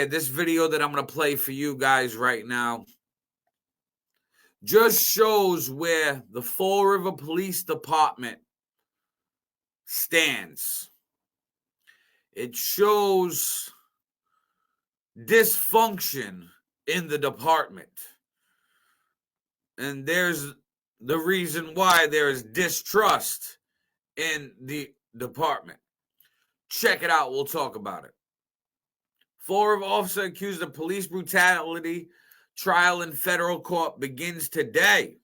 This video that I'm going to play for you guys right now just shows where the Fall River Police Department stands. It shows dysfunction in the department. And there's the reason why there is distrust in the department. Check it out. We'll talk about it. Fall River officer accused of police brutality trial in federal court begins today.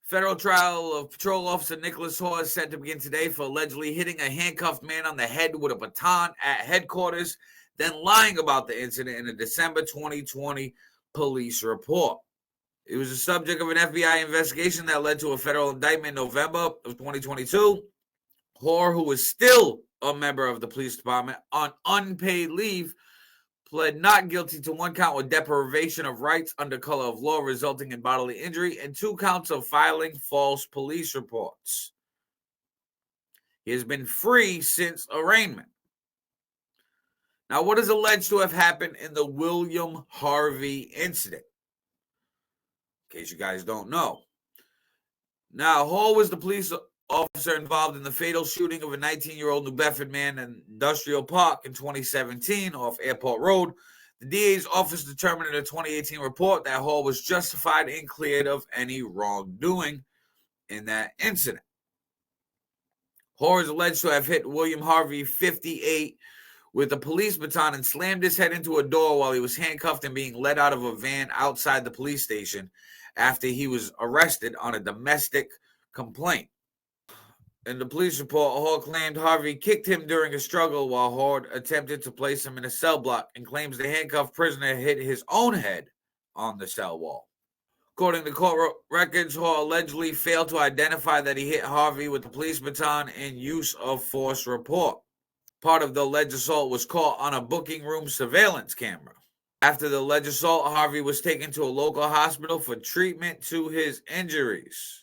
Federal trial of patrol officer Nicholas Hoar is set to begin today for allegedly hitting a handcuffed man on the head with a baton at headquarters, then lying about the incident in a December 2020 police report. It was the subject of an FBI investigation that led to a federal indictment in November of 2022. Hoar, who was still a member of the police department on unpaid leave, pled not guilty to one count of deprivation of rights under color of law resulting in bodily injury and 2 counts of filing false police reports. He has been free since arraignment. Now, what is alleged to have happened in the William Harvey incident? In case you guys don't know. Now, Hall was the police officer involved in the fatal shooting of a 19-year-old New Bedford man in Industrial Park in 2017 off Airport Road. The DA's office determined in a 2018 report that Hall was justified and cleared of any wrongdoing in that incident. Hall is alleged to have hit William Harvey, 58, with a police baton and slammed his head into a door while he was handcuffed and being led out of a van outside the police station after he was arrested on a domestic complaint. In the police report, Hall claimed Harvey kicked him during a struggle while Hoar attempted to place him in a cell block and claims the handcuffed prisoner hit his own head on the cell wall. According to court records, Hall allegedly failed to identify that he hit Harvey with the police baton in use of force report. Part of the alleged assault was caught on a booking room surveillance camera. After the alleged assault, Harvey was taken to a local hospital for treatment to his injuries.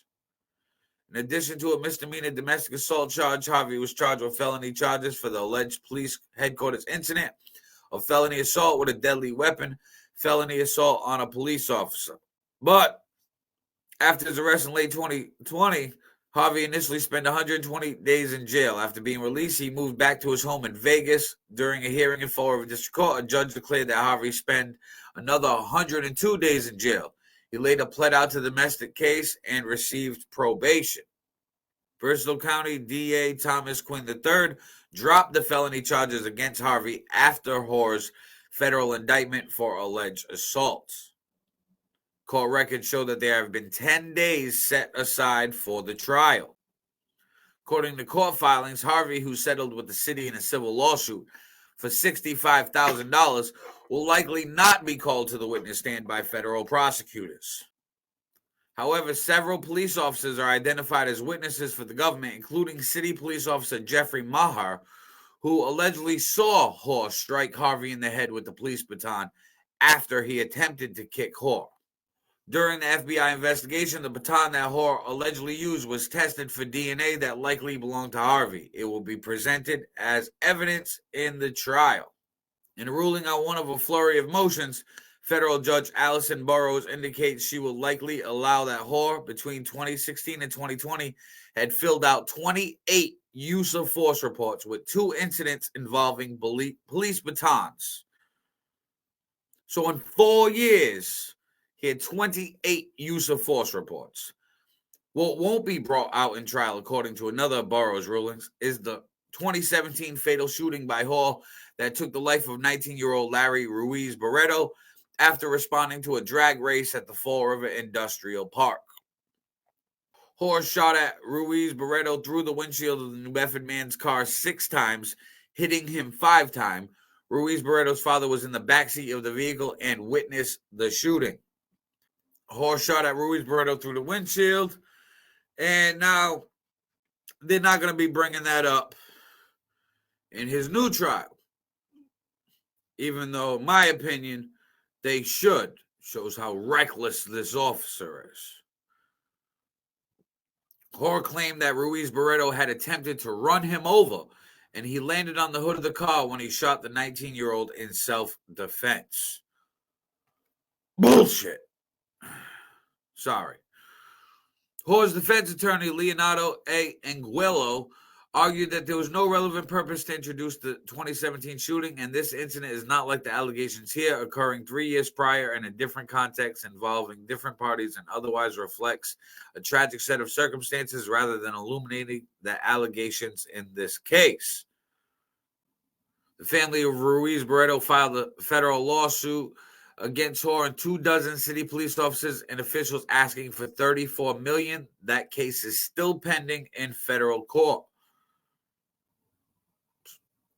In addition to a misdemeanor domestic assault charge, Harvey was charged with felony charges for the alleged police headquarters incident of felony assault with a deadly weapon, felony assault on a police officer. But after his arrest in late 2020, Harvey initially spent 120 days in jail. After being released, he moved back to his home in Vegas. During a hearing in Fall River District Court, a judge declared that Harvey spent another 102 days in jail. He later pled out to the domestic case and received probation. Bristol County DA Thomas Quinn III dropped the felony charges against Harvey after Hoar's federal indictment for alleged assault. Court records show that there have been 10 days set aside for the trial. According to court filings, Harvey, who settled with the city in a civil lawsuit for $65,000, will likely not be called to the witness stand by federal prosecutors. However, several police officers are identified as witnesses for the government, including city police officer Jeffrey Maher, who allegedly saw Hoar strike Harvey in the head with the police baton after he attempted to kick Hoar. During the FBI investigation, the baton that Hoar allegedly used was tested for DNA that likely belonged to Harvey. It will be presented as evidence in the trial. In ruling on one of a flurry of motions, Federal Judge Allison Burroughs indicates she will likely allow that Hoar, between 2016 and 2020, had filled out 28 use of force reports with 2 incidents involving police batons. So in 4 years, he had 28 use of force reports. What won't be brought out in trial, according to another Burroughs rulings, is the 2017 fatal shooting by Hall that took the life of 19-year-old Larry Ruiz Barreto after responding to a drag race at the Fall River Industrial Park. Hoar shot at Ruiz Barreto through the windshield of the New Bedford man's car 6 times, hitting him 5 times. Ruiz Barreto's father was in the backseat of the vehicle and witnessed the shooting. Hoar shot at Ruiz Barreto through the windshield, and now they're not going to be bringing that up in his new trial, even though, in my opinion, they should. Shows how reckless this officer is. Hoar claimed that Ruiz Barreto had attempted to run him over and he landed on the hood of the car when he shot the 19-year-old in self-defense. Bullshit. Sorry. Hoar's defense attorney, Leonardo A. Anguillo, argued that there was no relevant purpose to introduce the 2017 shooting, and this incident is not like the allegations here, occurring 3 years prior in a different context involving different parties, and otherwise reflects a tragic set of circumstances rather than illuminating the allegations in this case. The family of Ruiz Barreto filed a federal lawsuit against Hoar and 24 city police officers and officials asking for $34 million. That case is still pending in federal court.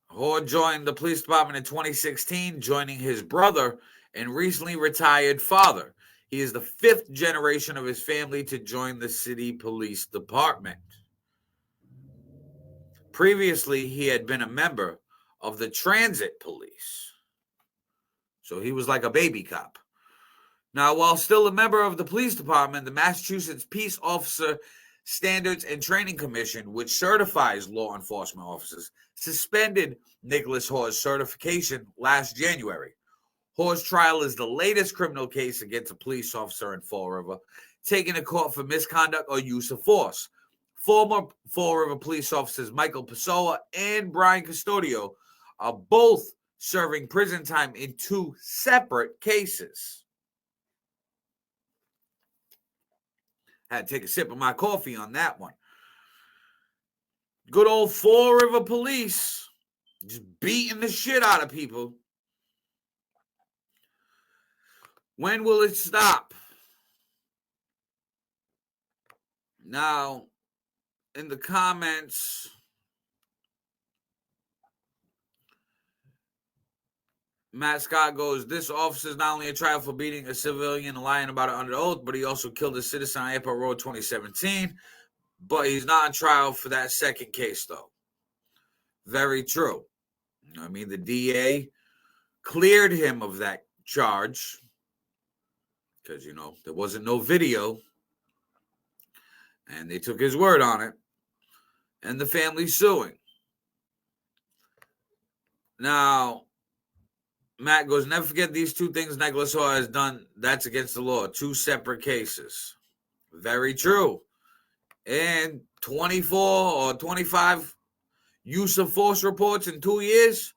Hoar joined the police department in 2016, joining his brother and recently retired father. He is the 5th generation of his family to join the city police department. Previously, he had been a member of the transit police. So he was like a baby cop. Now, while still a member of the police department, the Massachusetts Peace Officer Standards and Training Commission, which certifies law enforcement officers, suspended Nicholas Hoar's certification last January. Hoar's trial is the latest criminal case against a police officer in Fall River, taken to court for misconduct or use of force. Former Fall River police officers Michael Pessoa and Brian Custodio are both serving prison time in 2 separate cases. Had to take a sip of my coffee on that one. Good old Fall River police just beating the shit out of people. When will it stop? Now, in the comments, Matt Scott goes, this officer is not only a trial for beating a civilian and lying about it under oath, but he also killed a citizen on Airport Road 2017. But he's not on trial for that second case, though. Very true. I mean, the DA cleared him of that charge because, there wasn't no video. And they took his word on it. And the family's suing. Now, Matt goes, never forget these 2 things Nicholas Hoar has done. That's against the law. 2 separate cases. Very true. And 24 or 25 use of force reports in 2 years.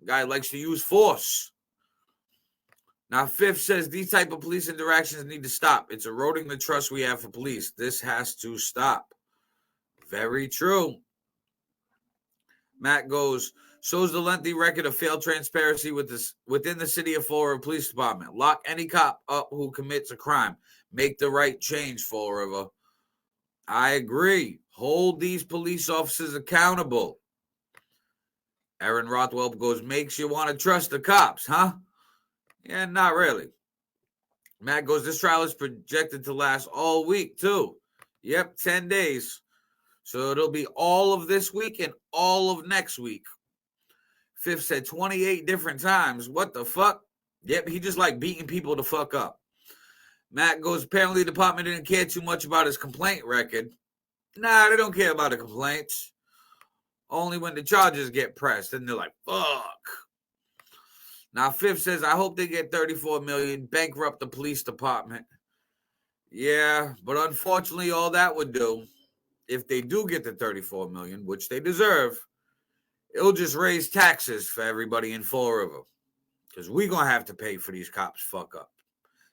Guy likes to use force. Now, Fifth says these type of police interactions need to stop. It's eroding the trust we have for police. This has to stop. Very true. Matt goes, shows the lengthy record of failed transparency within the city of Fall River Police Department. Lock any cop up who commits a crime. Make the right change, Fall River. I agree. Hold these police officers accountable. Aaron Rothwell goes, makes you want to trust the cops, huh? Yeah, not really. Matt goes, this trial is projected to last all week, too. Yep, 10 days. So it'll be all of this week and all of next week. Fifth said 28 different times. What the fuck? Yep, he just like beating people the fuck up. Matt goes, apparently the department didn't care too much about his complaint record. Nah, they don't care about the complaints. Only when the charges get pressed. And they're like, fuck. Now, Fifth says, I hope they get $34 million, bankrupt the police department. Yeah, but unfortunately, all that would do, if they do get the $34 million, which they deserve, it'll just raise taxes for everybody in Fall River. Because we're going to have to pay for these cops fuck up.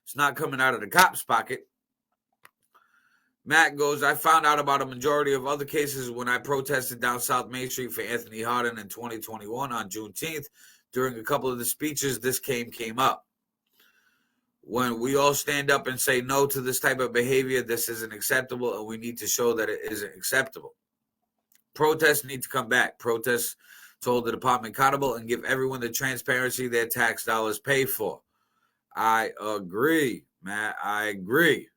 It's not coming out of the cops' pocket. Matt goes, I found out about a majority of other cases when I protested down South Main Street for Anthony Hardin in 2021 on Juneteenth. During a couple of the speeches, this came up. When we all stand up and say no to this type of behavior, this isn't acceptable, and we need to show that it isn't acceptable. Protests need to come back. Protests to hold the department accountable and give everyone the transparency their tax dollars pay for. I agree, Matt. I agree.